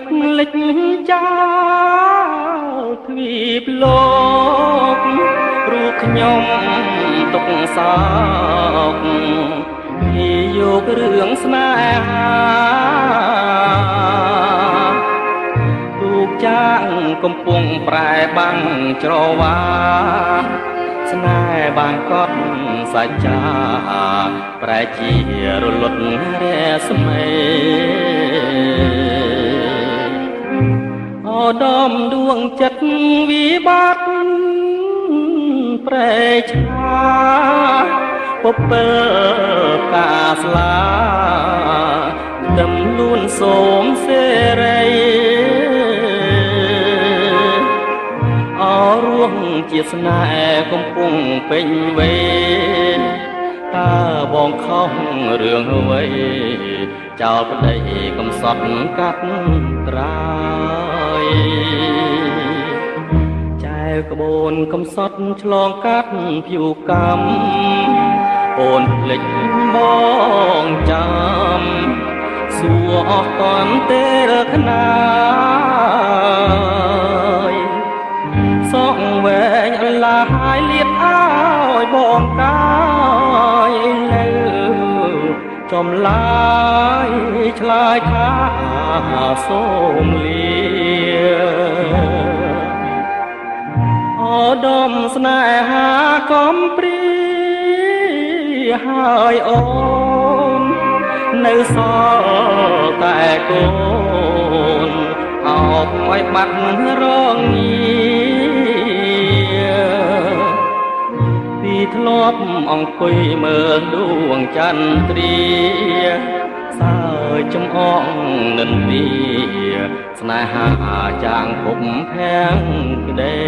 មិនលិចចោលទ្វីបលោករូបខ្ញុំទុកសោកនិយោគរឿងស្នេហាទូកចាងកំពុងប្រែបាំងច្រវាស្នេហ៍បានកត់សច្ចាប្រែជារលត់រស្មីអូដំដួងចិត្តវិបត្តិប្រែឆាពពើកាស្លាដំលួនសូមសេរីអរួងជាស្នេហ៍កំពុងពេញវេនតើបងខុសរឿងអ្វីចោលប្តីកំសត់កាត់ត្រាយចែវក្បូនកំសត់ឆ្លងកាត់ភៀវកម្មអូនភ្លេចបងចាំសួរអស់តន់ទេរខ្នាយសងវែងអន្លាយលៀតឲ្យបងកាយនៅចំឡាយឆ្លើយថាសូមលាអូដំស្នេហាកំព្រាហើយអូននៅសល់តែកូនអោបឲ្យបាត់រងពីធ្លាប់អង្គុយមើលដួងចន្ទ្រាសើចំអងនិន្ទាស្នេហាចាងភពភាំងក្ដី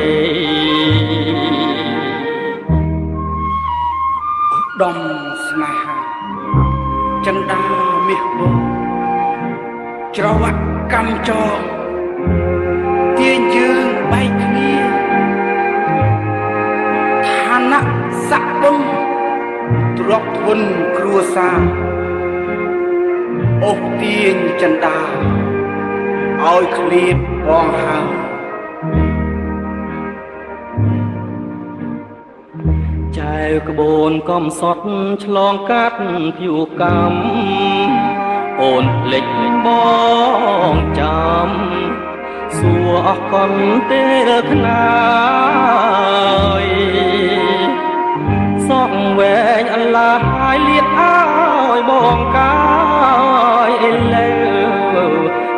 ដំស្នេហាចិន្តាមាសវងច្រវាក់កម្មចងទាញយើងបែកគ្នាឋានៈស័ក្តិវង្សទ្រព្យធនគ្រួសារអូសទាញចិន្តាឲ្យឃ្លាតបងហើចែវក្បូនកំសត់ឆ្លងកាត់ភៀវកម្មអូនភ្លេចបងចាំសួរអស់កុនទេរខ្នាយសងវែងអន្លាយលៀតឲ្យបងកាយលើ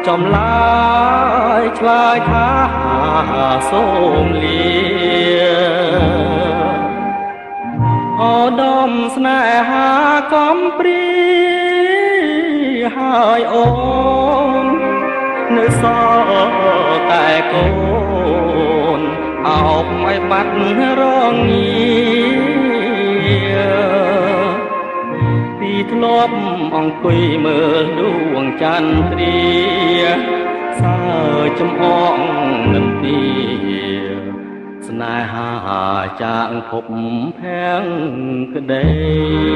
ចំឡាយឆ្លើយថាសូមលាអូដំស្នេហាកំព្រាហើយអូននៅសល់តែកូនអោបឲ្យបាត់រងពីធ្លាប់អង្គុយមើលដួងចន្ទ្រាសើចំអងនិន្ទាស្នេហាចាងភពភាំងក្ដី